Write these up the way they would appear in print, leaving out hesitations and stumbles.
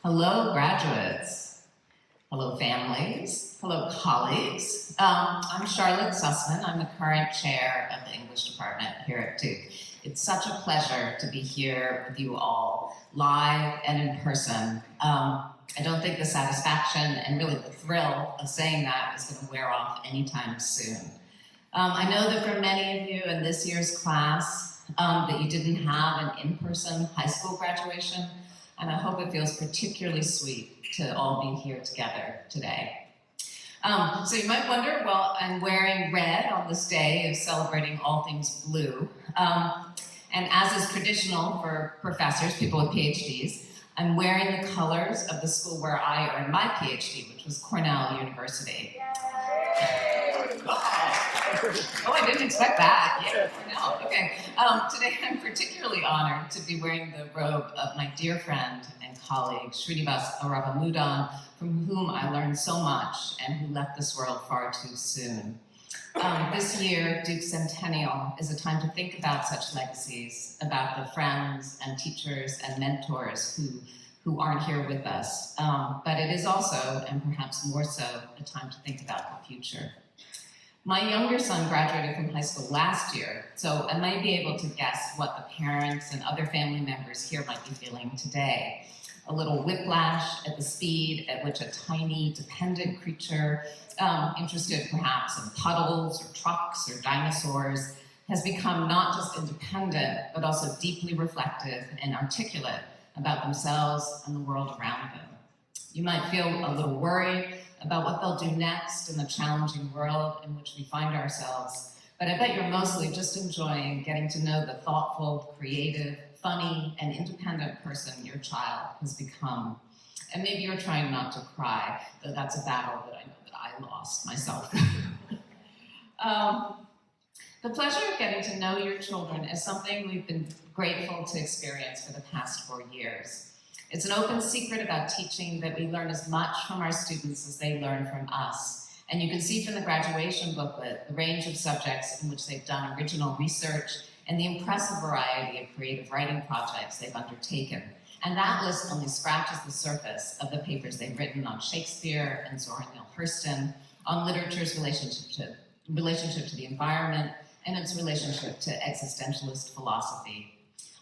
Hello, graduates. Hello, families. Hello, colleagues. I'm Charlotte Sussman. I'm the current chair of the English department here at Duke. It's such a pleasure to be here with you all, live and in person. I don't think the satisfaction and really the thrill of saying that is going to wear off anytime soon. I know that for many of you in this year's class that you didn't have an in-person high school graduation, and I hope it feels particularly sweet to all be here together today. So you might wonder, well, I'm wearing red on this day of celebrating all things blue. And as is traditional for professors, people with PhDs, I'm wearing the colors of the school where I earned my PhD, which was Cornell University. Oh, I didn't expect that. Yeah, Cornell. Okay. Today I'm particularly honored to be wearing the robe of my dear friend and colleague, Srinivas Aravamudan, from whom I learned so much and who left this world far too soon. This year, Duke Centennial is a time to think about such legacies, about the friends and teachers and mentors who aren't here with us. But it is also, and perhaps more so, a time to think about the future. My younger son graduated from high school last year, so I might be able to guess what the parents and other family members here might be feeling today. A little whiplash at the speed at which a tiny, dependent creature, interested perhaps in puddles or trucks or dinosaurs, has become not just independent, but also deeply reflective and articulate about themselves and the world around them. You might feel a little worried about what they'll do next in the challenging world in which we find ourselves, but I bet you're mostly just enjoying getting to know the thoughtful, creative, funny, and independent person your child has become. And maybe you're trying not to cry, though that's a battle that I know that I lost myself. The pleasure of getting to know your children is something we've been grateful to experience for the past 4 years. It's an open secret about teaching that we learn as much from our students as they learn from us. And you can see from the graduation booklet the range of subjects in which they've done original research and the impressive variety of creative writing projects they've undertaken. And that list only scratches the surface of the papers they've written on Shakespeare and Zora Neale Hurston, on literature's relationship to the environment, and its relationship to existentialist philosophy.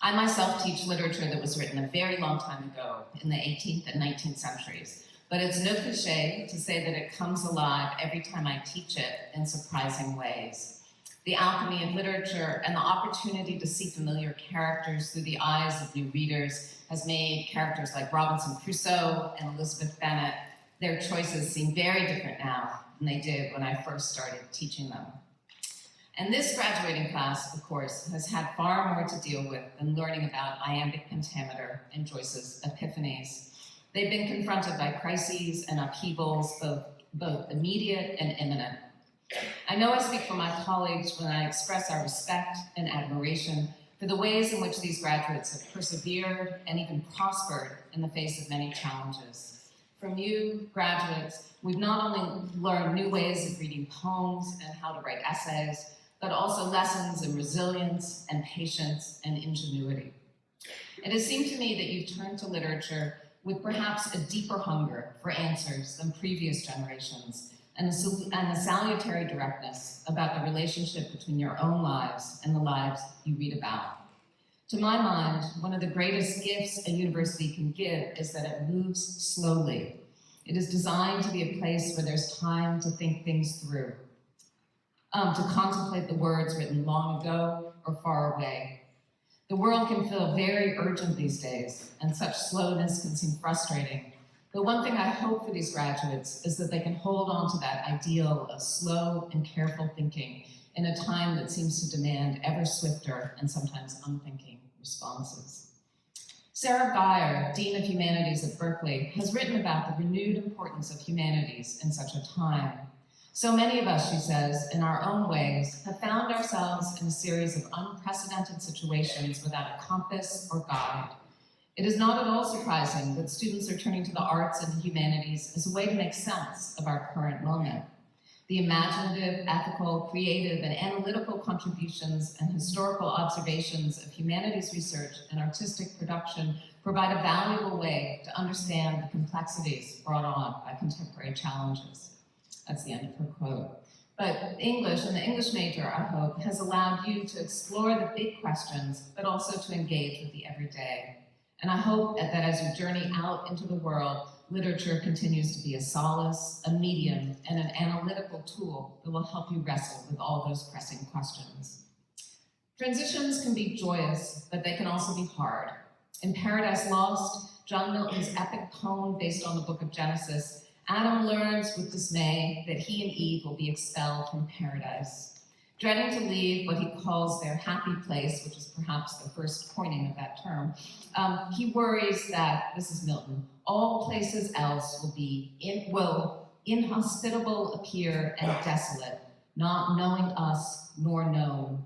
I myself teach literature that was written a very long time ago in the 18th and 19th centuries, but it's no cliché to say that it comes alive every time I teach it in surprising ways. The alchemy of literature and the opportunity to see familiar characters through the eyes of new readers has made characters like Robinson Crusoe and Elizabeth Bennet, their choices seem very different now than they did when I first started teaching them. And this graduating class, of course, has had far more to deal with than learning about iambic pentameter and Joyce's epiphanies. They've been confronted by crises and upheavals, both immediate and imminent. I know I speak for my colleagues when I express our respect and admiration for the ways in which these graduates have persevered and even prospered in the face of many challenges. From you, graduates, we've not only learned new ways of reading poems and how to write essays, but also lessons in resilience and patience and ingenuity. It has seemed to me that you've turned to literature with perhaps a deeper hunger for answers than previous generations, and a salutary directness about the relationship between your own lives and the lives you read about. To my mind, one of the greatest gifts a university can give is that it moves slowly. It is designed to be a place where there's time to think things through, to contemplate the words written long ago or far away. The world can feel very urgent these days, and such slowness can seem frustrating. But one thing I hope for these graduates is that they can hold on to that ideal of slow and careful thinking in a time that seems to demand ever swifter and sometimes unthinking responses. Sarah Geyer, Dean of Humanities at Berkeley, has written about the renewed importance of humanities in such a time. So many of us, she says, in our own ways, have found ourselves in a series of unprecedented situations without a compass or guide. It is not at all surprising that students are turning to the arts and the humanities as a way to make sense of our current moment. The imaginative, ethical, creative, and analytical contributions and historical observations of humanities research and artistic production provide a valuable way to understand the complexities brought on by contemporary challenges. That's the end of her quote. But English and the English major, I hope, has allowed you to explore the big questions, but also to engage with the everyday. And I hope that as you journey out into the world, literature continues to be a solace, a medium, and an analytical tool that will help you wrestle with all those pressing questions. Transitions can be joyous, but they can also be hard. In Paradise Lost, John Milton's epic poem based on the book of Genesis, Adam learns with dismay that he and Eve will be expelled from paradise. Dreading to leave what he calls their happy place, which is perhaps the first coining of that term, he worries that, this is Milton, all places else will inhospitable appear and desolate, not knowing us nor known.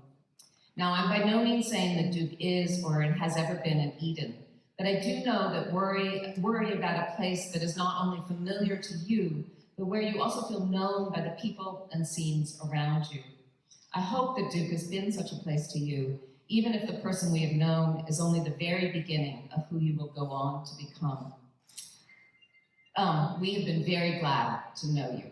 Now, I'm by no means saying that Duke is or it has ever been an Eden, but I do know that worry about a place that is not only familiar to you, but where you also feel known by the people and scenes around you. I hope that Duke has been such a place to you, even if the person we have known is only the very beginning of who you will go on to become. We have been very glad to know you.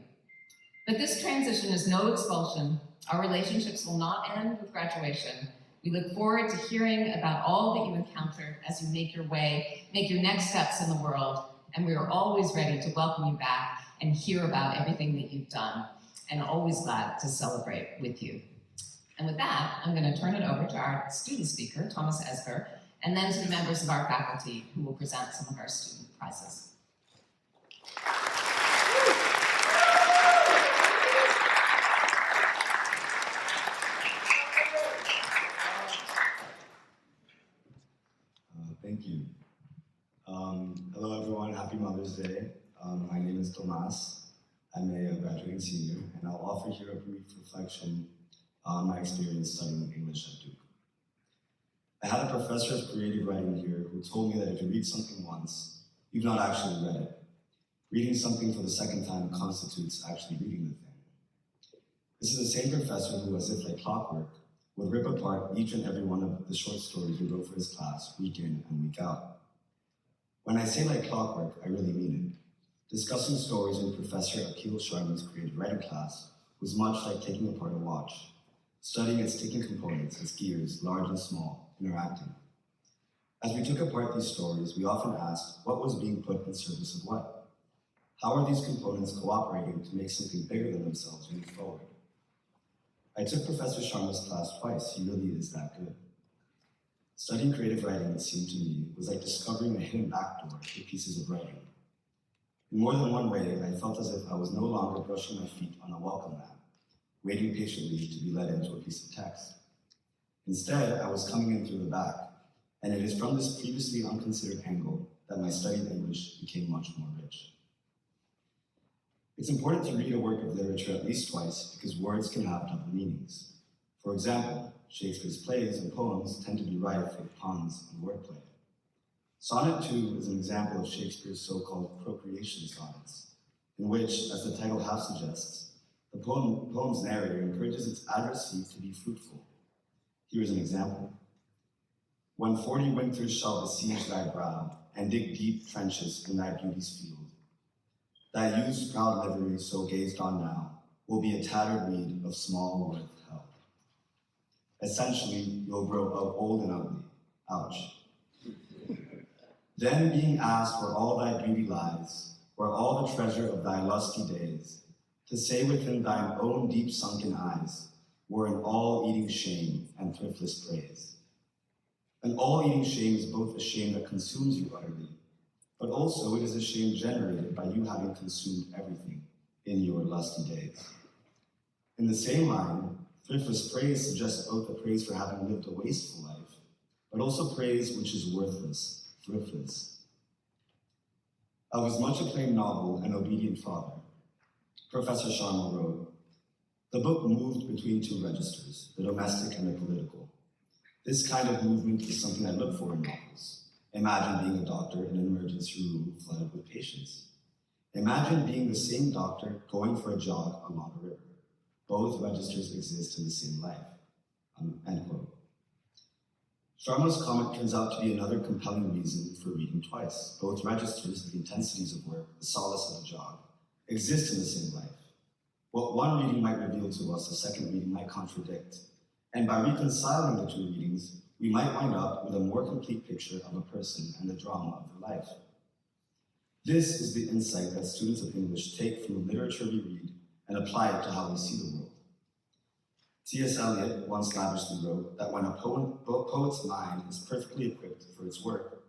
But this transition is no expulsion. Our relationships will not end with graduation. We look forward to hearing about all that you encounter as you make your next steps in the world, and we are always ready to welcome you back and hear about everything that you've done, and always glad to celebrate with you. And with that, I'm going to turn it over to our student speaker, Thomas Esber, and then to the members of our faculty who will present some of our student prizes. Thank you. Hello everyone, happy Mother's Day. My name is Tomas. I'm a graduating senior, and I'll offer here a brief reflection on my experience studying English at Duke. I had a professor of creative writing here who told me that if you read something once, you've not actually read it. Reading something for the second time constitutes actually reading the thing. This is the same professor who, as if like clockwork, would rip apart each and every one of the short stories we wrote for his class week in and week out. When I say like clockwork, I really mean it. Discussing stories in Professor Akhil Sharma's creative writing class was much like taking apart a watch, studying its ticking components, its gears, large and small, interacting. As we took apart these stories, we often asked what was being put in service of what? How are these components cooperating to make something bigger than themselves move forward? I took Professor Sharma's class twice. He really is that good. Studying creative writing, it seemed to me, was like discovering a hidden backdoor to pieces of writing. In more than one way, I felt as if I was no longer brushing my feet on a welcome mat, waiting patiently to be led into a piece of text. Instead, I was coming in through the back, and it is from this previously unconsidered angle that my study of English became much more rich. It's important to read a work of literature at least twice because words can have double meanings. For example, Shakespeare's plays and poems tend to be rife with puns and wordplay. Sonnet 2 is an example of Shakespeare's so-called procreation sonnets, in which, as the title half suggests, the poem's narrator encourages its addressee to be fruitful. Here is an example. When 40 winters shall besiege thy brow, and dig deep trenches in thy beauty's field, thy youth's proud livery, so gazed on now, will be a tattered weed of small worth held. Essentially, you'll grow old and ugly. Ouch. Then being asked where all thy beauty lies, where all the treasure of thy lusty days, to say within thine own deep sunken eyes, were an all-eating shame and thriftless praise. An all-eating shame is both a shame that consumes you utterly, but also it is a shame generated by you having consumed everything in your lusty days. In the same line, thriftless praise suggests both a praise for having lived a wasteful life, but also praise which is worthless, thriftless. Of his much acclaimed novel, An Obedient Father, Professor Sharma wrote, "The book moved between two registers, the domestic and the political. This kind of movement is something I look for in novels. Imagine being a doctor in an emergency room flooded with patients. Imagine being the same doctor going for a jog along a river. Both registers exist in the same life. End quote. Sharma's comment turns out to be another compelling reason for reading twice. Both registers, the intensities of work, the solace of the jog, exist in the same life. What one reading might reveal to us, a second reading might contradict. And by reconciling the two readings, we might wind up with a more complete picture of a person and the drama of their life. This is the insight that students of English take from the literature we read and apply it to how we see the world. T.S. Eliot once lavishly wrote that when a poet's mind is perfectly equipped for its work,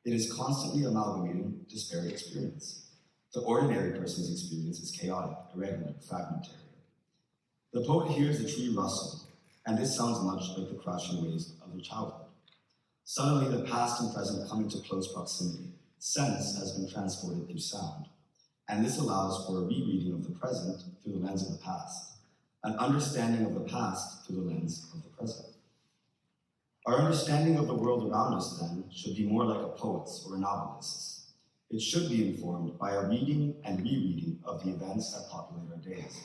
it is constantly amalgamating disparate experience. The ordinary person's experience is chaotic, irregular, fragmentary. The poet hears the tree rustle, and this sounds much like the crashing waves of their childhood. Suddenly, the past and present come into close proximity. Sense has been transported through sound, and this allows for a rereading of the present through the lens of the past, an understanding of the past through the lens of the present. Our understanding of the world around us, then, should be more like a poet's or a novelist's. It should be informed by a reading and rereading of the events that populate our days.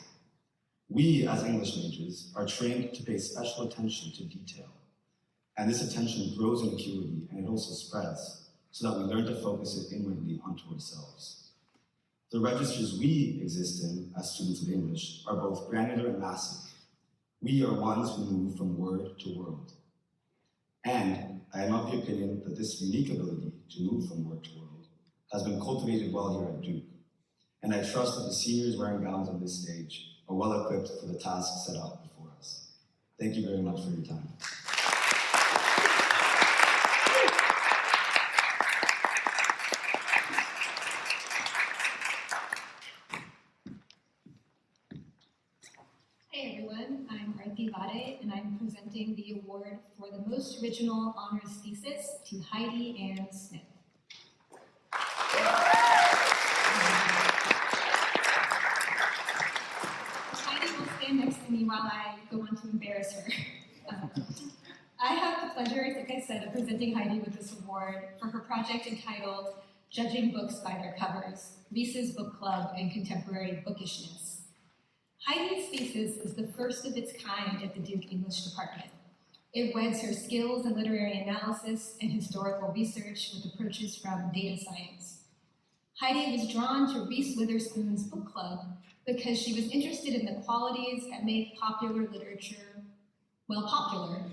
We, as English majors, are trained to pay special attention to detail, and this attention grows in acuity and it also spreads, so that we learn to focus it inwardly onto ourselves. The registers we exist in as students of English are both granular and massive. We are ones who move from word to world. And I am of the opinion that this unique ability to move from word to world has been cultivated well here at Duke. And I trust that the seniors wearing gowns on this stage are well equipped for the task set out before us. Thank you very much for your time. Hi everyone, I'm Arti Vade, and I'm presenting the award for the most original honors thesis to Heidi Ann Smith. Heidi will stand next to me while I go on to embarrass her. I have the pleasure, like I said, of presenting Heidi with this award for her project entitled Judging Books by Their Covers, Reese's Book Club and Contemporary Bookishness. Heidi's thesis is the first of its kind at the Duke English Department. It weds her skills in literary analysis and historical research with approaches from data science. Heidi was drawn to Reese Witherspoon's book club because she was interested in the qualities that make popular literature, well, popular.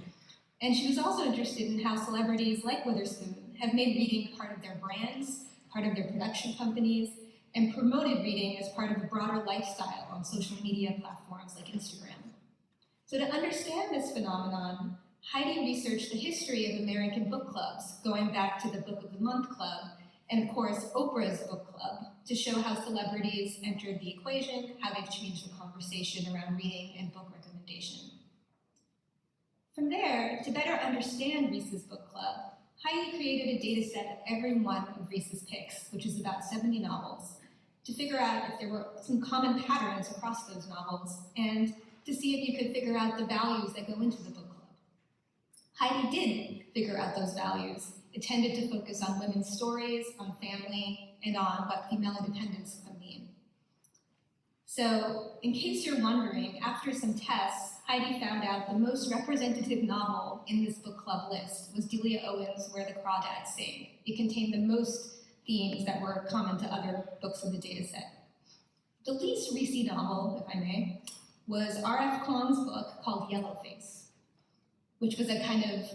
And she was also interested in how celebrities like Witherspoon have made reading part of their brands, part of their production companies, and promoted reading as part of a broader lifestyle on social media platforms like Instagram. So to understand this phenomenon, Heidi researched the history of American book clubs, going back to the Book of the Month Club, and of course, Oprah's book club, to show how celebrities entered the equation, how they've changed the conversation around reading and book recommendation. From there, to better understand Reese's book club, Heidi created a data set of every one of Reese's picks, which is about 70 novels, to figure out if there were some common patterns across those novels, and to see if you could figure out the values that go into the book club. Heidi did figure out those values. It tended to focus on women's stories, on family, and on what female independence can mean. So, in case you're wondering, after some tests, Heidi found out the most representative novel in this book club list was Delia Owens' Where the Crawdads Sing. It contained the most themes that were common to other books in the dataset. The least Reese novel, if I may, was R.F. Kuang's book called Yellowface, which was a kind of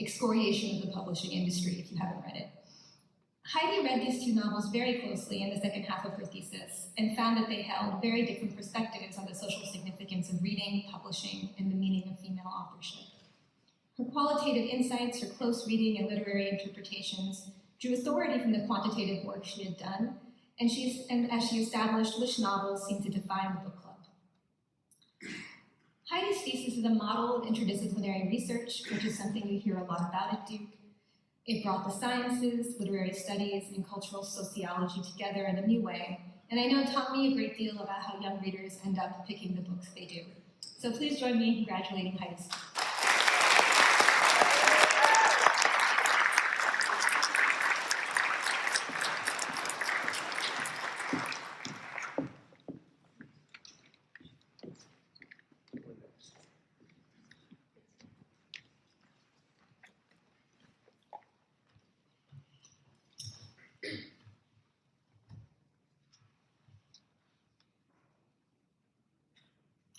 excoriation of the publishing industry, if you haven't read it. Heidi read these two novels very closely in the second half of her thesis and found that they held very different perspectives on the social significance of reading, publishing, and the meaning of female authorship. Her qualitative insights, her close reading and literary interpretations drew authority from the quantitative work she had done, and as she established which novels seemed to define the book club. Heidi's thesis is a model of interdisciplinary research, which is something we hear a lot about at Duke. It brought the sciences, literary studies, and cultural sociology together in a new way, and I know it taught me a great deal about how young readers end up picking the books they do. So please join me in congratulating Heidi.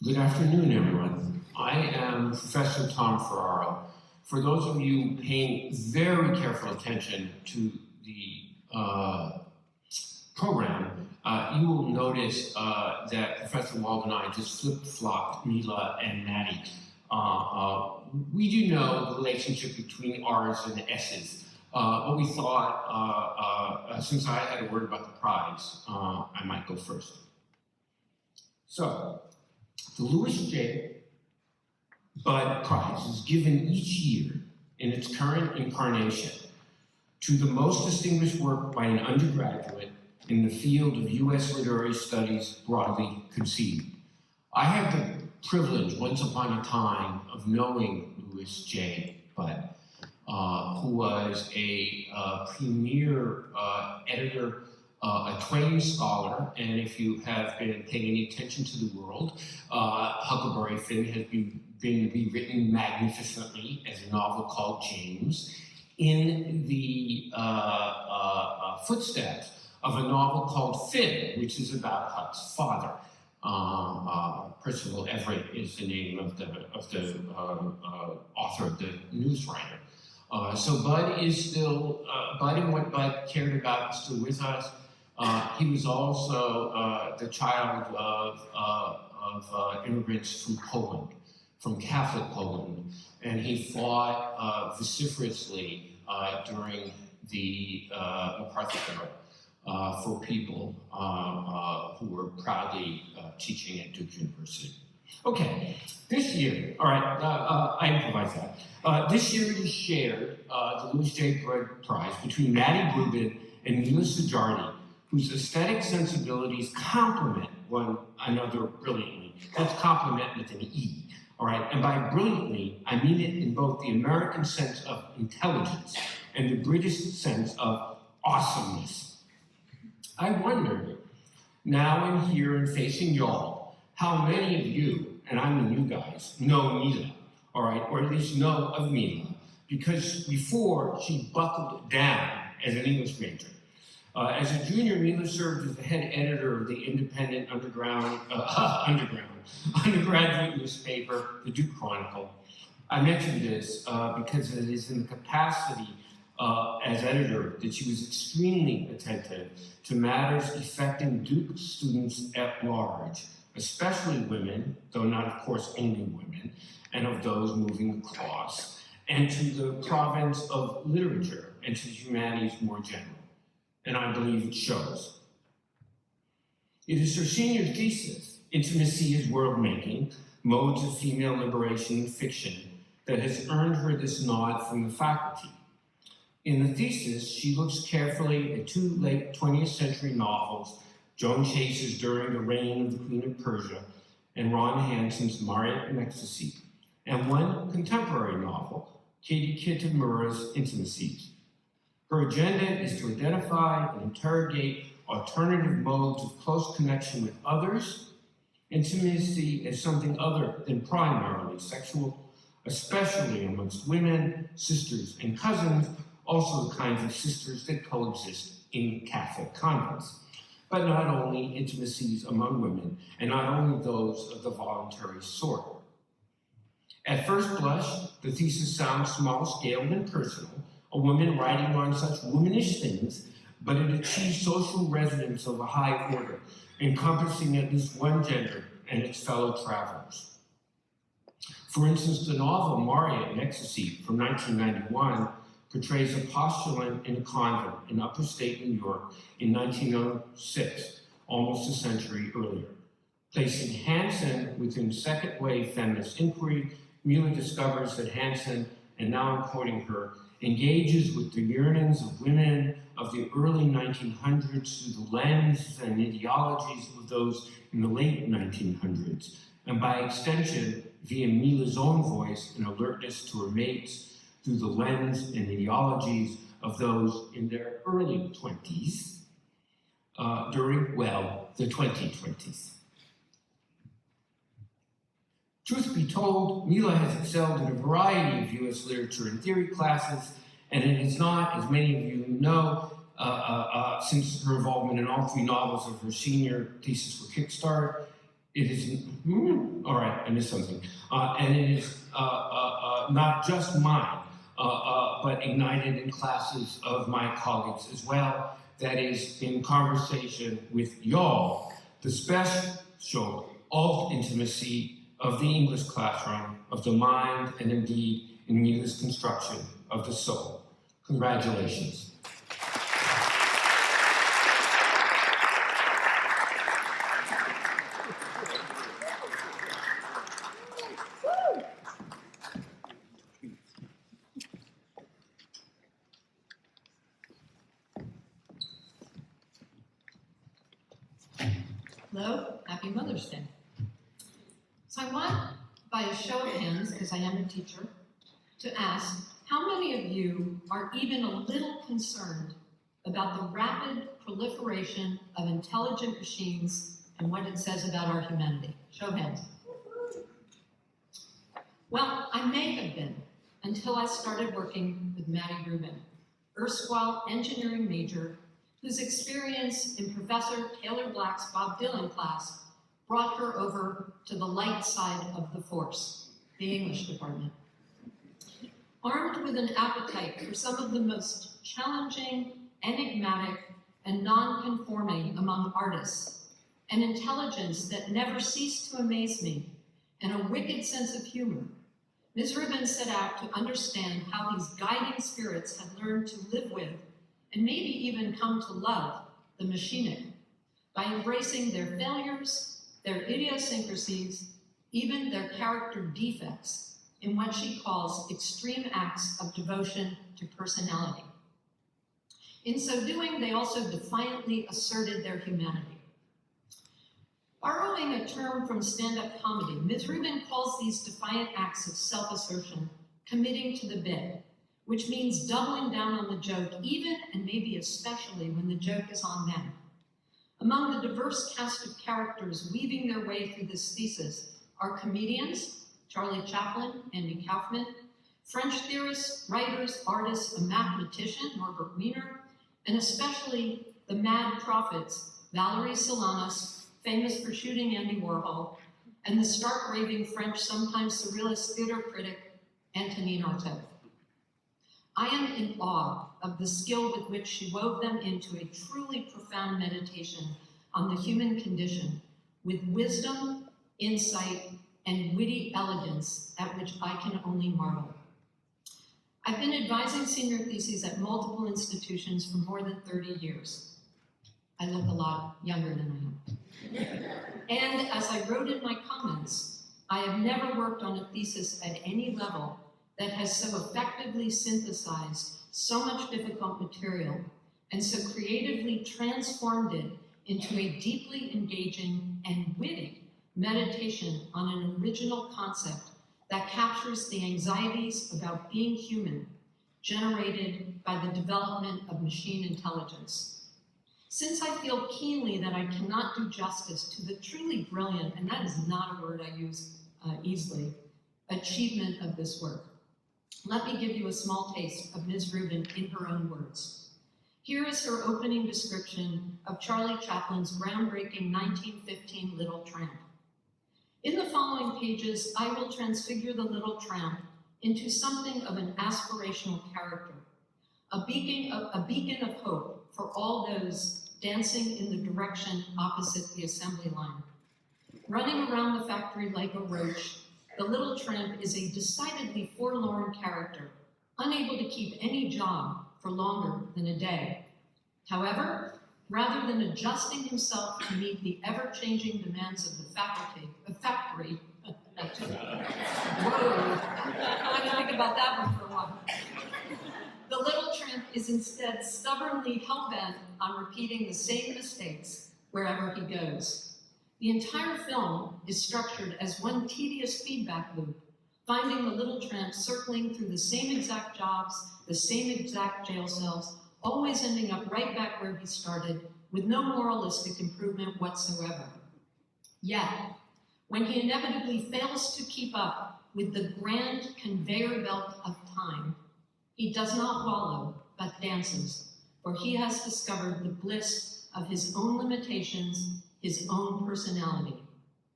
Good afternoon, everyone. I am Professor Tom Ferraro. For those of you paying very careful attention to the program, you will notice that Professor Wald and I just flip-flopped Mila and Maddie. We do know the relationship between R's and S's, but we thought, since I had a word about the prize, I might go first. So, the Louis J. Budd Prize is given each year in its current incarnation to the most distinguished work by an undergraduate in the field of U.S. literary studies broadly conceived. I had the privilege once upon a time of knowing Louis J. Budd, who was a premier editor, a Twain scholar, and if you have been paying any attention to the world, Huckleberry Finn has been rewritten magnificently as a novel called James, in the footsteps of a novel called Finn, which is about Huck's father. Percival Everett is the name of the author of the newswriter. So Budd is still, Budd and what Budd cared about is still with us. He was also the child of immigrants from Poland, from Catholic Poland, and he fought vociferously during the McCarthy era for people who were proudly teaching at Duke University. Okay, this year, all right, I improvise that. This year it is shared, the Louis J. Budd Prize, between Maddie Rubin and Mila Sujardi, whose aesthetic sensibilities complement one another brilliantly. That's complement with an E, all right? And by brilliantly, I mean it in both the American sense of intelligence and the British sense of awesomeness. I wondered, now and here and facing y'all, how many of you, and I mean you guys, know Mila, all right, or at least know of Mila, because before she buckled down as an English major. As a junior, Mila served as the head editor of the independent undergraduate newspaper, the Duke Chronicle. I mention this because it is in the capacity as editor that she was extremely attentive to matters affecting Duke students at large, especially women, though not, of course, only women, and of those moving across, and to the province of literature and to humanities more generally. And I believe it shows. It is her senior thesis, Intimacy is World-Making, Modes of Female Liberation in Fiction, that has earned her this nod from the faculty. In the thesis, she looks carefully at two late 20th century novels, Joan Chase's During the Reign of the Queen of Persia and Ron Hansen's Marriott in Ecstasy, and one contemporary novel, Katie Kitamura's Intimacies. Her agenda is to identify and interrogate alternative modes of close connection with others. Intimacy is something other than primarily sexual, especially amongst women, sisters, and cousins, also the kinds of sisters that coexist in Catholic convents. But not only intimacies among women, and not only those of the voluntary sort. At first blush, the thesis sounds small-scale and personal, a woman writing on such womanish things, but it achieves social resonance of a high order, encompassing at least one gender and its fellow travelers. For instance, the novel Marriott in Ecstasy from 1991 portrays a postulant in a convent in upstate New York in 1906, almost a century earlier. Placing Hansen within second-wave feminist inquiry, Mila discovers that Hansen, and now I'm quoting her, engages with the yearnings of women of the early 1900s through the lens and ideologies of those in the late 1900s, and by extension, via Mila's own voice and alertness to her mates, through the lens and ideologies of those in their early 20s, during, well, the 2020s. Truth be told, Mila has excelled in a variety of U.S. literature and theory classes, and it is not, as many of you know, since her involvement in all three novels of her senior thesis for Kickstart, It is, all right, I missed something. And it is not just mine, but ignited in classes of my colleagues as well. That is in conversation with y'all, the special of intimacy of the English classroom, of the mind, and indeed in English construction of the soul. Congratulations. Hello, happy Mother's Day. So I want, by a show of hands, because I am a teacher, to ask, how many of you are even a little concerned about the rapid proliferation of intelligent machines and what it says about our humanity? Show of hands. Well, I may have been, until I started working with Maddie Rubin, erstwhile engineering major, whose experience in Professor Taylor Black's Bob Dylan class brought her over to the light side of the force, the English department. Armed with an appetite for some of the most challenging, enigmatic, and non-conforming among artists, an intelligence that never ceased to amaze me, and a wicked sense of humor, Ms. Rubin set out to understand how these guiding spirits had learned to live with and maybe even come to love the machinic by embracing their failures, their idiosyncrasies, even their character defects in what she calls extreme acts of devotion to personality. In so doing, they also defiantly asserted their humanity. Borrowing a term from stand-up comedy, Ms. Rubin calls these defiant acts of self-assertion committing to the bit, which means doubling down on the joke, even and maybe especially when the joke is on them. Among the diverse cast of characters weaving their way through this thesis are comedians, Charlie Chaplin, Andy Kaufman, French theorists, writers, artists, a mathematician, Norbert Wiener, and especially the mad prophets, Valerie Solanas, famous for shooting Andy Warhol, and the stark raving French, sometimes surrealist theater critic, Antonin Artaud. I am in awe of the skill with which she wove them into a truly profound meditation on the human condition, with wisdom, insight, and witty elegance at which I can only marvel. I've been advising senior theses at multiple institutions for more than 30 years. I look a lot younger than I am. And as I wrote in my comments, I have never worked on a thesis at any level that has so effectively synthesized so much difficult material and so creatively transformed it into a deeply engaging and witty meditation on an original concept that captures the anxieties about being human generated by the development of machine intelligence. Since I feel keenly that I cannot do justice to the truly brilliant, and that is not a word I use easily, achievement of this work, let me give you a small taste of Ms. Rubin in her own words. Here is her opening description of Charlie Chaplin's groundbreaking 1915 Little Tramp. In the following pages, I will transfigure the Little Tramp into something of an aspirational character, a beacon of hope for all those dancing in the direction opposite the assembly line. Running around the factory like a roach, the Little Tramp is a decidedly forlorn character, unable to keep any job for longer than a day. However, rather than adjusting himself to meet the ever-changing demands of the factory, whoa, I can think about that one for a while. The Little Tramp is instead stubbornly hell-bent on repeating the same mistakes wherever he goes. The entire film is structured as one tedious feedback loop, finding the Little Tramp circling through the same exact jobs, the same exact jail cells, always ending up right back where he started, with no moralistic improvement whatsoever. Yet, when he inevitably fails to keep up with the grand conveyor belt of time, he does not wallow, but dances, for he has discovered the bliss of his own limitations, his own personality.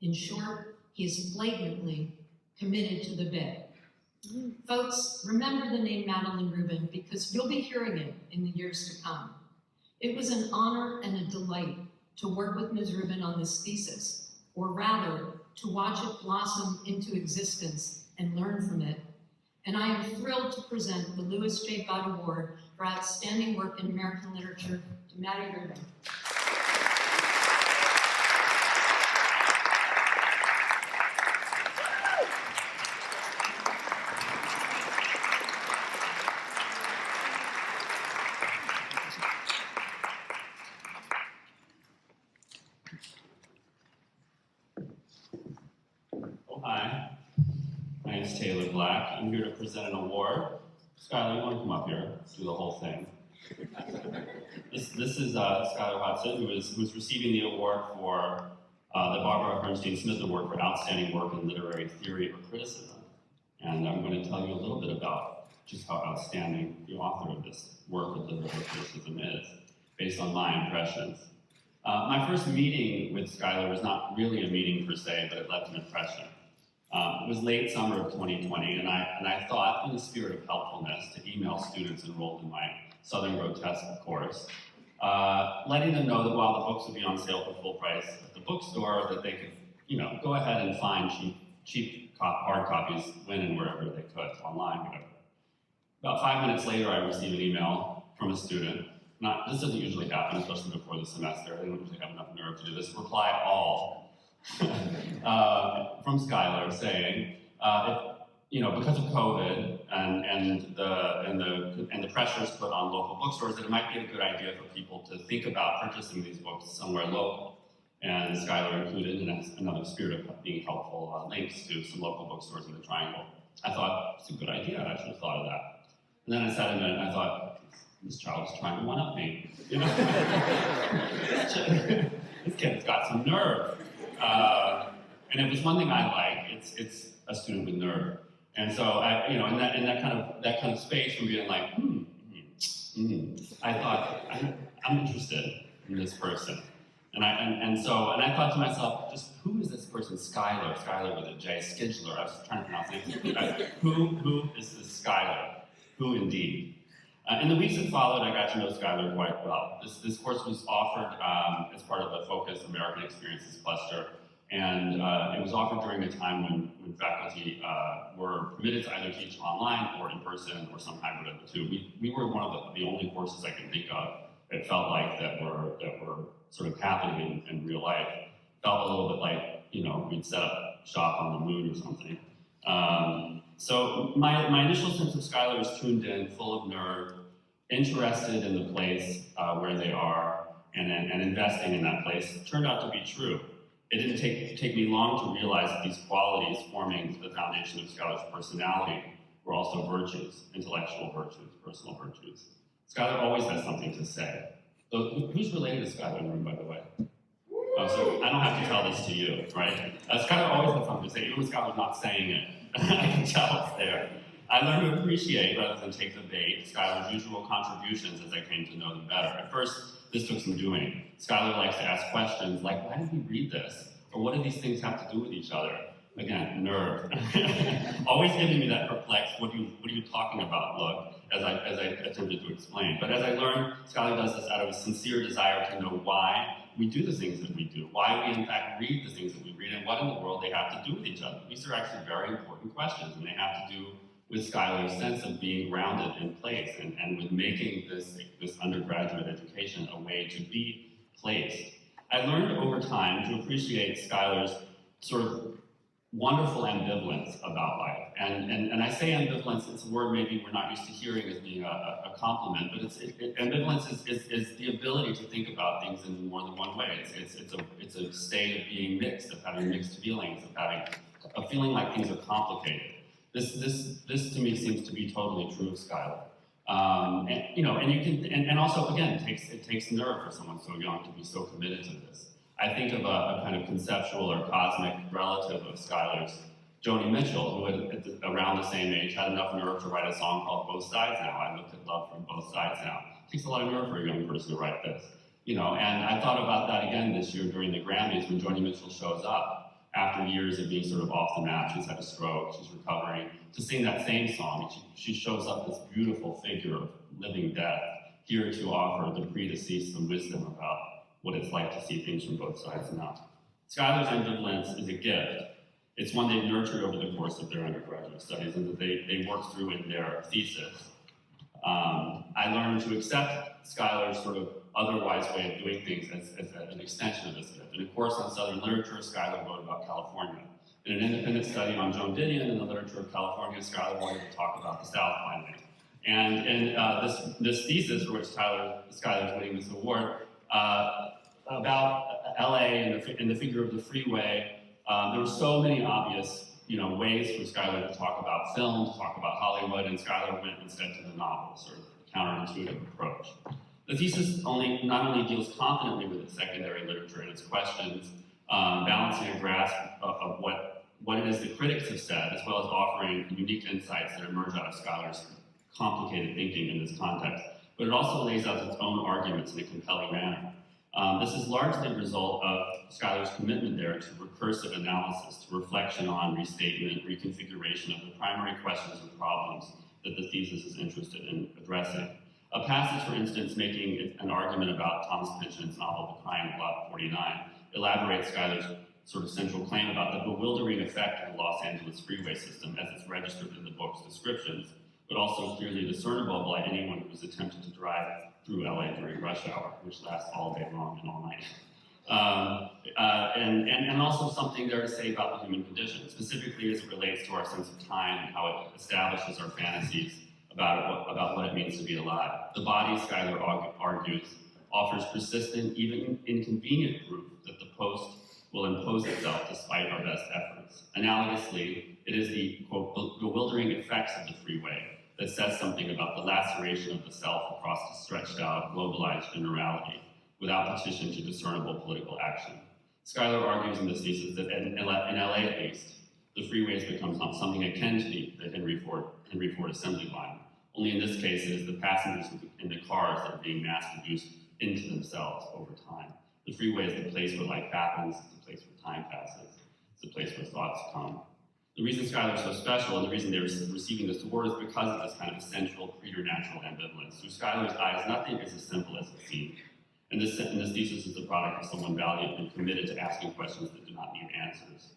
In short, he is flagrantly committed to the bid. Folks, remember the name Madeline Rubin because you'll be hearing it in the years to come. It was an honor and a delight to work with Ms. Rubin on this thesis, or rather, to watch it blossom into existence and learn from it. And I am thrilled to present the Louis J. Budd Award for Outstanding Work in American Literature to Maddie Rubin. Hi, my name is Taylor Black. I'm here to present an award. Skylar, you want to come up here, do the whole thing. This is Skylar Hudson, who's receiving the award for the Barbara Bernstein Smith Award for Outstanding Work in Literary Theory or Criticism. And I'm going to tell you a little bit about just how outstanding the author of this work of literary criticism is, based on my impressions. My first meeting with Skylar was not really a meeting per se, but it left an impression. It was late summer of 2020, and I thought, in the spirit of helpfulness, to email students enrolled in my Southern Grotesque course, letting them know that while the books would be on sale for full price at the bookstore, that they could, go ahead and find cheap hard copies when and wherever they could, online, whatever. About 5 minutes later, I received an email from a student. This doesn't usually happen, especially before the semester. I don't usually have enough nerve to do this. Reply all from Skylar saying, because of COVID and the pressures put on local bookstores, that it might be a good idea for people to think about purchasing these books somewhere local. And Skylar included, in another spirit of being helpful, links to some local bookstores in the Triangle. I thought, it's a good idea. I should have thought of that. And then I sat in there and I thought, this child is trying to one-up me. This kid's got some nerve. And if there's one thing I like, it's a student with nerve. And so I, in that kind of space from being like, I thought I'm interested in this person. And I thought to myself, just who is this person? Skylar with a J, Skidler. I was trying to pronounce it. Who is this Skylar? Who indeed? In the weeks that followed, I got to know Skylar quite well. This course was offered as part of the Focus American Experiences cluster, and it was offered during a time when faculty were permitted to either teach online or in person or some hybrid of the two. We were one of the only courses I can think of that felt like that were sort of happening in real life. Felt a little bit like we'd set up shop on the moon or something. So my initial sense of Skylar was tuned in, full of nerve, interested in the place where they are, and investing in that place turned out to be true. It didn't take me long to realize that these qualities forming the foundation of Skylar's personality were also virtues, intellectual virtues, personal virtues. Skylar always has something to say. So who's related to Skylar in the room, by the way? Oh, so I don't have to tell this to you, right? Skylar always has something to say, even when Skylar's not saying it. I can tell it's there. I learned to appreciate, rather than take the bait, Skylar's usual contributions as I came to know them better. At first, this took some doing. Skylar likes to ask questions like, why did we read this? Or what do these things have to do with each other? Again, nerve. Always giving me that perplexed, what are you talking about look, as I attempted to explain. But as I learned, Skylar does this out of a sincere desire to know why we do the things that we do, why we in fact read the things that we read, and what in the world they have to do with each other. These are actually very important questions, and they have to do with Skylar's sense of being grounded in place and with making this undergraduate education a way to be placed. I learned over time to appreciate Skylar's sort of wonderful ambivalence about life. And I say ambivalence, it's a word maybe we're not used to hearing as being a compliment, but ambivalence is the ability to think about things in more than one way. It's a state of being mixed, of having mixed feelings, of having a feeling like things are complicated. This to me seems to be totally true of Skylar. And also again, it takes nerve for someone so young to be so committed to this. I think of a kind of conceptual or cosmic relative of Skylar's, Joni Mitchell, who around the same age had enough nerve to write a song called Both Sides Now. I looked at love from both sides now. It takes a lot of nerve for a young person to write this. And I thought about that again this year during the Grammys when Joni Mitchell shows up. after years of being sort of off the map. She's had a stroke, she's recovering, to sing that same song. She shows up this beautiful figure of living death, here to offer the predeceased some wisdom about what it's like to see things from both sides now. Skylar's ambivalence is a gift. It's one they've nurtured over the course of their undergraduate studies and that they worked through in their thesis. I learned to accept Skylar's sort of otherwise way of doing things as an extension of this gift. In a course on Southern literature, Skylar wrote about California. In an independent study on Joan Didion and the literature of California, Skylar wanted to talk about the South finally. And this thesis, for which Skylar's winning this award, about LA and the figure of the freeway, there were so many obvious ways for Skylar to talk about film, to talk about Hollywood, and Skylar went instead to the novel, sort of a counterintuitive approach. The thesis not only deals confidently with its secondary literature and its questions, balancing a grasp of what it is the critics have said, as well as offering unique insights that emerge out of Skylar's complicated thinking in this context, but it also lays out its own arguments in a compelling manner. This is largely a result of Skylar's commitment there to recursive analysis, to reflection on restatement, reconfiguration of the primary questions and problems that the thesis is interested in addressing. A passage, for instance, making an argument about Thomas Pynchon's novel, The Crying of Lot 49, elaborates Skylar's sort of central claim about the bewildering effect of the Los Angeles freeway system as it's registered in the book's descriptions, but also clearly discernible by anyone who was attempting to drive through LA during rush hour, which lasts all day long and all night. And also something there to say about the human condition, specifically as it relates to our sense of time and how it establishes our fantasies about what it means to be alive. The body, Skylar argues, offers persistent, even inconvenient proof that the post will impose itself despite our best efforts. Analogously, it is the, quote, bewildering effects of the freeway that says something about the laceration of the self across the stretched out, globalized generality, without petition to discernible political action. Skylar argues in this thesis that in LA at least, the freeway has become something akin to the Henry Ford assembly line. Only in this case, it is the passengers in the cars that are being mass-produced into themselves over time. The freeway is the place where life happens, it's the place where time passes, it's the place where thoughts come. The reason Skylar is so special and the reason they're receiving this award is because of this kind of essential preternatural ambivalence. Through Skylar's eyes, nothing is as simple as it seems. And this thesis is the product of someone valiant and committed to asking questions that do not need answers.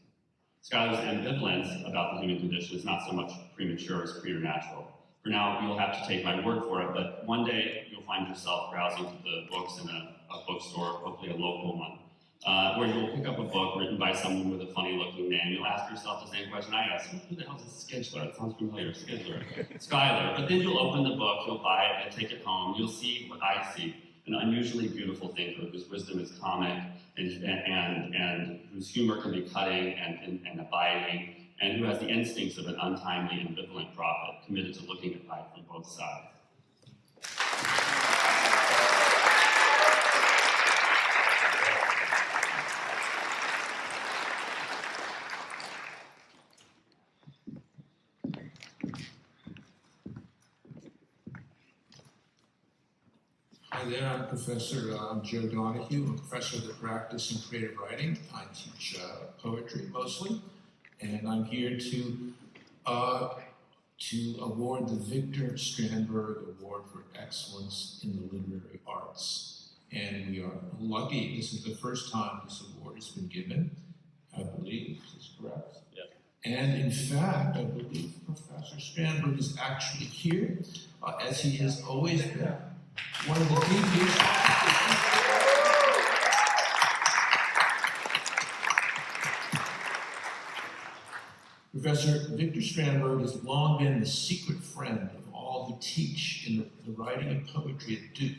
Skylar's ambivalence about the human condition is not so much premature as preternatural. For now, you'll have to take my word for it, but one day you'll find yourself browsing through the books in a bookstore, hopefully a local one, where you'll pick up a book written by someone with a funny-looking name. You'll ask yourself the same question I asked: who the hell is Skidler? It sounds familiar, Skidler. Skylar. But then you'll open the book, you'll buy it, and take it home. You'll see what I see: an unusually beautiful thinker whose wisdom is comic and whose humor can be cutting and abiding, and who has the instincts of an untimely, ambivalent prophet committed to looking at life from both sides. Hi there, I'm Professor Joe Donahue. I'm a professor of the practice in creative writing. I teach poetry mostly, and I'm here to award the Victor Strandberg Award for Excellence in the Literary Arts. And we are lucky, this is the first time this award has been given, I believe, is this correct? Yeah. And in fact, I believe Professor Strandberg is actually here, as he has always been. One of the deepest. Professor Victor Strandberg has long been the secret friend of all who teach in the writing of poetry at Duke.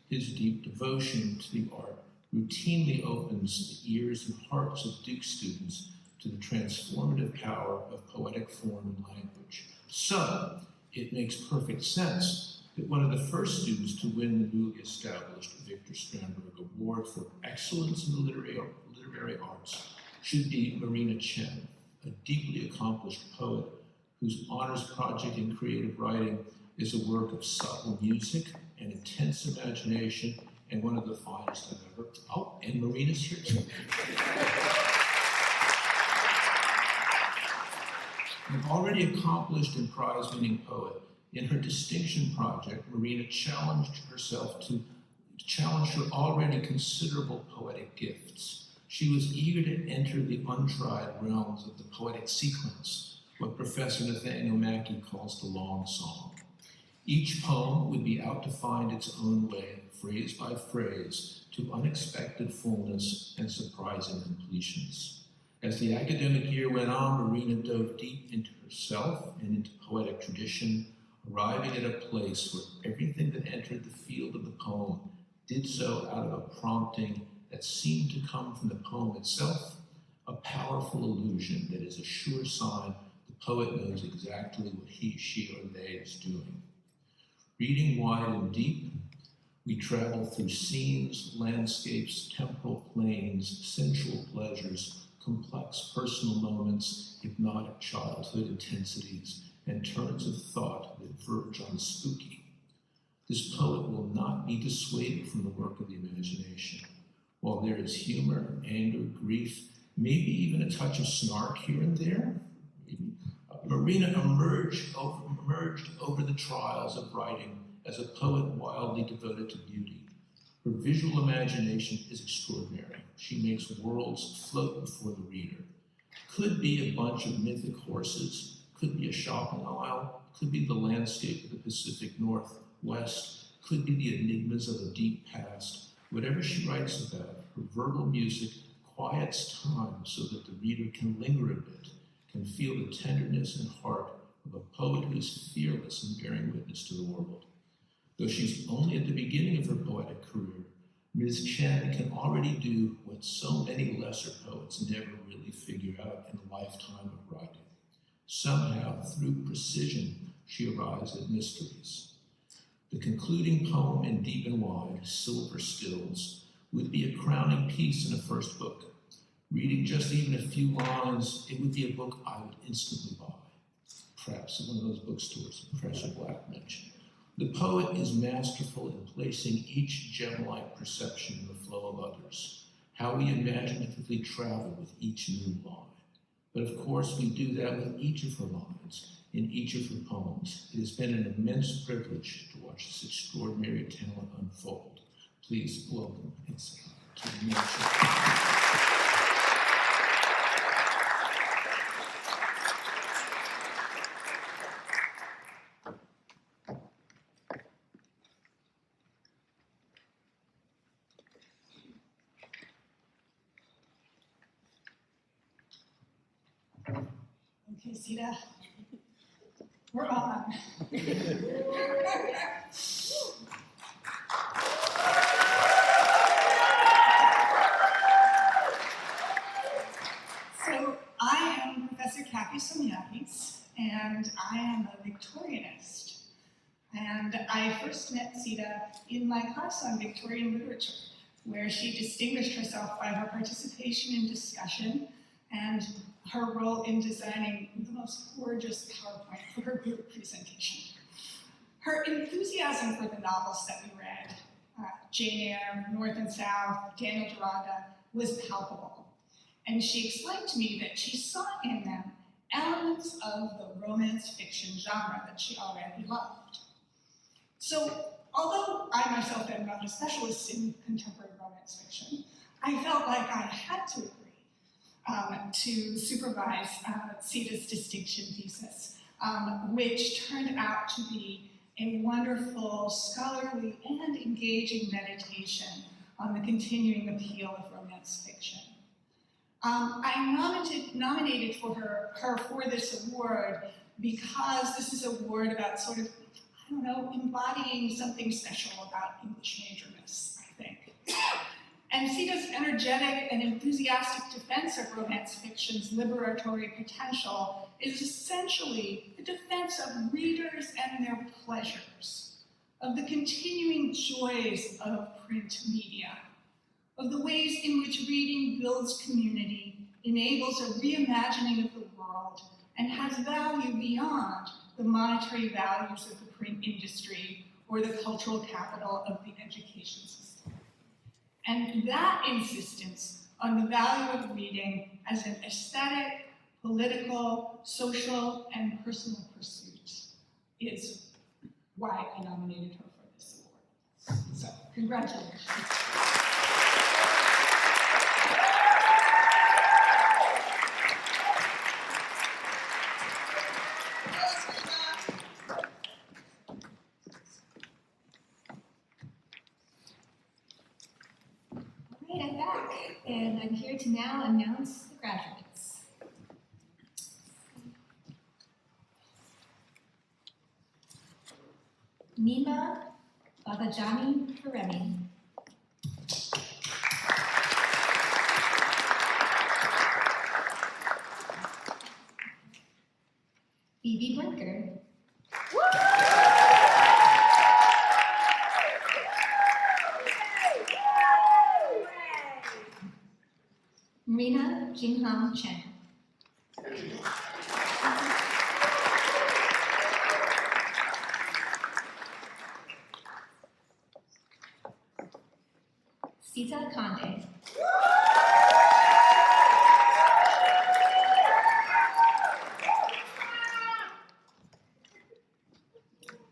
His deep devotion to the art routinely opens the ears and hearts of Duke students to the transformative power of poetic form and language. So, it makes perfect sense that one of the first students to win the newly established Victor Strandberg Award for Excellence in the Literary Arts should be Marina Chen, a deeply accomplished poet whose honors project in creative writing is a work of subtle music and intense imagination, and one of the finest I've ever. Oh, and Marina's here too. An already accomplished and prize-winning poet, in her Distinction Project, Marina challenged her already considerable poetic gifts. She was eager to enter the untried realms of the poetic sequence, what Professor Nathaniel Mackey calls the long song. Each poem would be out to find its own way, phrase by phrase, to unexpected fullness and surprising completions. As the academic year went on, Marina dove deep into herself and into poetic tradition, arriving at a place where everything that entered the field of the poem did so out of a prompting that seemed to come from the poem itself, a powerful illusion that is a sure sign the poet knows exactly what he, she, or they is doing. Reading wide and deep, we travel through scenes, landscapes, temporal planes, sensual pleasures, complex personal moments, hypnotic childhood intensities, and turns of thought that verge on the spooky. This poet will not be dissuaded from the work of the imagination. While there is humor, anger, grief, maybe even a touch of snark here and there, Marina emerged over the trials of writing as a poet wildly devoted to beauty. Her visual imagination is extraordinary. She makes worlds float before the reader. Could be a bunch of mythic horses, could be a shopping aisle, could be the landscape of the Pacific Northwest, could be the enigmas of a deep past. Whatever she writes about, her verbal music quiets time so that the reader can linger a bit, can feel the tenderness and heart of a poet who is fearless in bearing witness to the world. Though she's only at the beginning of her poetic career, Ms. Chen can already do what so many lesser poets never really figure out in a lifetime of writing. Somehow, through precision, she arrives at mysteries. The concluding poem in Deep and Wide, Silver Stills, would be a crowning piece in a first book. Reading just even a few lines, it would be a book I would instantly buy. Perhaps in one of those bookstores Professor Black mentioned. The poet is masterful in placing each gem-like perception in the flow of others, how we imaginatively travel with each new line. But of course, we do that with each of her lines, in each of her poems. It has been an immense privilege to watch this extraordinary talent unfold. Please welcome Isabella to the nation. Okay, Sita, we're on. So I am Professor Kathy Somniakis, and I am a Victorianist. And I first met Sita in my class on Victorian literature, where she distinguished herself by her participation in discussion and her role in designing the most gorgeous PowerPoint for her group presentation. Her enthusiasm for the novels that we read, Jane Eyre, North and South, Daniel Deronda, was palpable. And she explained to me that she saw in them elements of the romance fiction genre that she already loved. So, although I myself am not a specialist in contemporary romance fiction, I felt like I had to agree to supervise Sita's distinction thesis, which turned out to be a wonderful, scholarly, and engaging meditation on the continuing appeal of romance fiction. I nominated for her for this award because this is an award about sort of, I don't know, embodying something special about English majorness, I think. And Sita's energetic and enthusiastic defense of romance fiction's liberatory potential is essentially a defense of readers and their pleasures, of the continuing joys of print media, of the ways in which reading builds community, enables a reimagining of the world, and has value beyond the monetary values of the print industry or the cultural capital of the education system. And that insistence on the value of reading as an aesthetic, political, social, and personal pursuit is why I nominated her for this award. So, congratulations. All right, I'm back, and I'm here to now announce the graduates. Nima Babajani Karemi. Phoebe Brinker. Marina Jingham Chen. Sita Kande.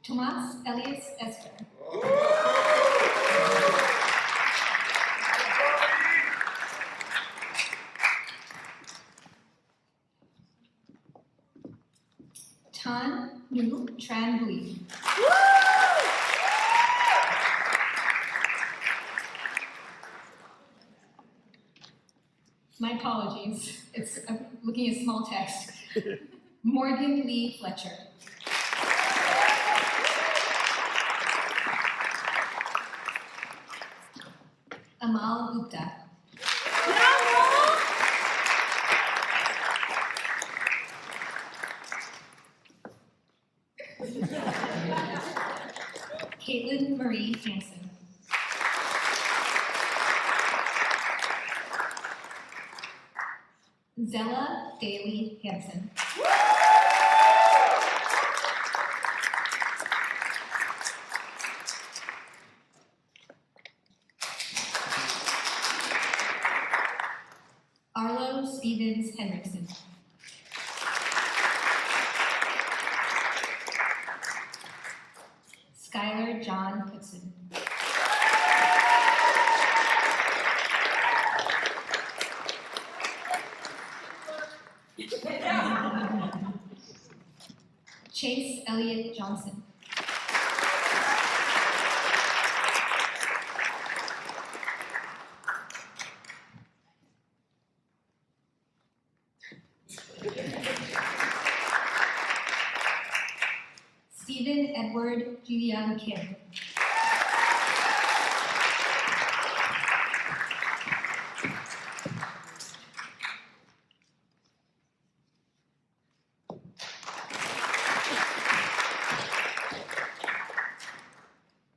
Tomas Elias Esper. Tan Nu Tran Bui. My apologies, I'm looking at small text. Morgan Lee Fletcher. Amal Gupta. Caitlin Marie Hansen. Zella Daly Hansen. Arlo Stevens Henriksen. Skylar John Cookson. Chase Elliott Johnson. Stephen Edward Julian Kim.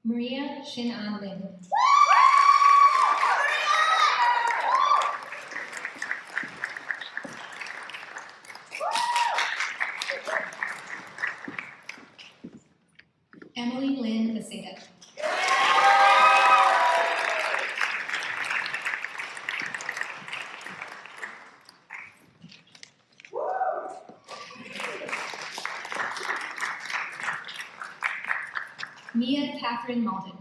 Maria Shin-An Lin. Emily Lynn Maceda. Mia Catherine Malden.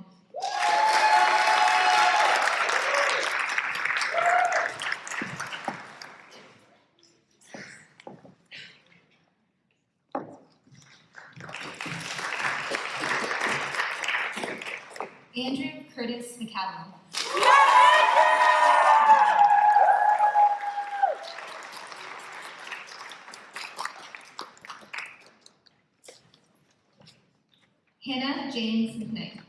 Andrew Curtis McCallum. Hannah James McKnight.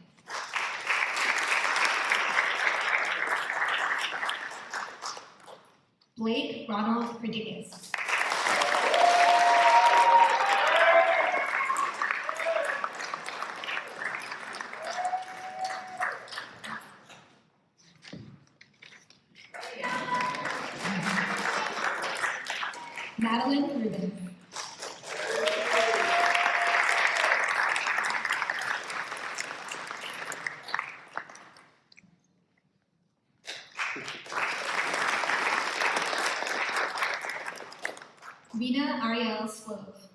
Blake Ronald Rodriguez. Madeline Rubin. Nina Ariel Slove.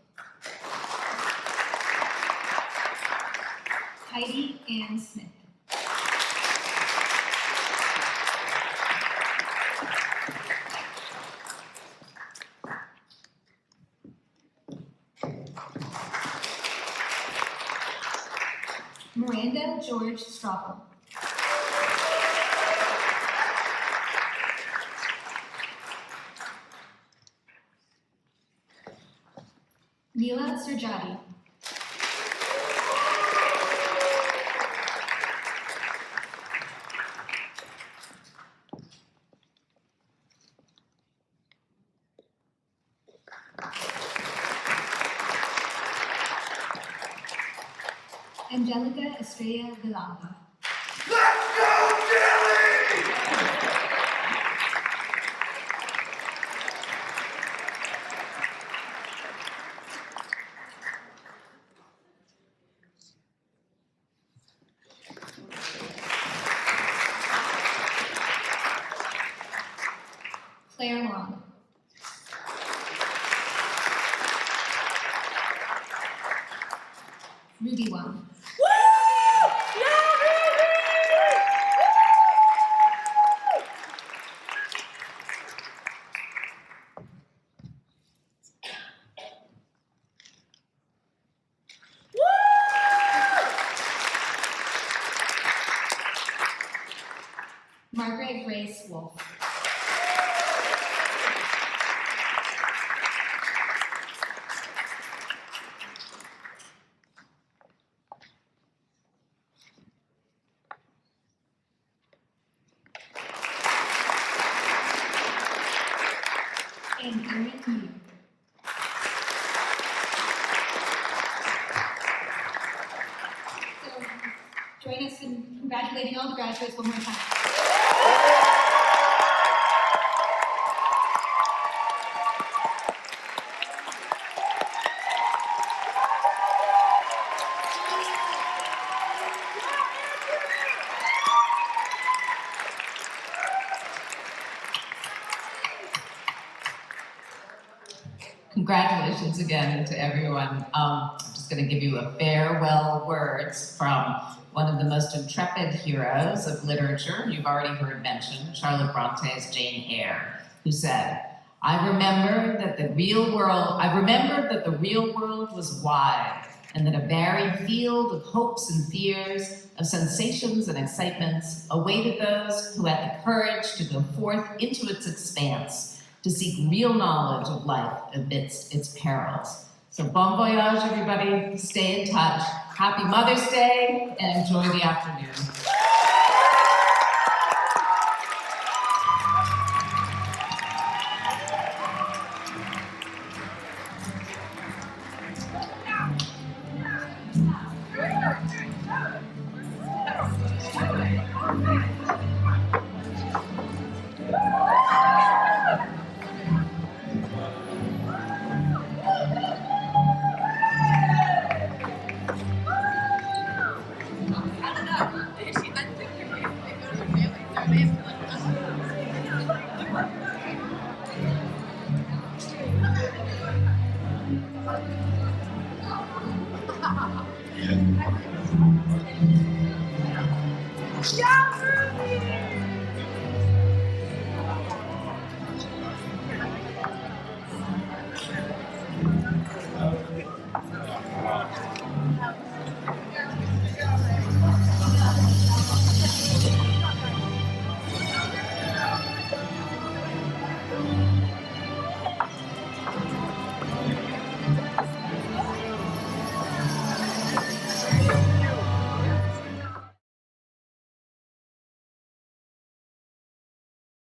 Heidi Ann Smith. Miranda George Straubel. Neela Surjati. Angelica Estrella Villalba. Claire Long. Ruby Wong. Margaret Grace Wolf. And Erin Meader. So join us in congratulating all the graduates one more time. Congratulations again to everyone. I'm just going to give you a farewell words from one of the most intrepid heroes of literature you've already heard mentioned, Charlotte Bronte's Jane Eyre, who said, I remembered that the real world was wide, and that a varied field of hopes and fears, of sensations and excitements awaited those who had the courage to go forth into its expanse, to seek real knowledge of life amidst its perils. So bon voyage, everybody. Stay in touch. Happy Mother's Day, and enjoy the afternoon. Yeah, Ruby!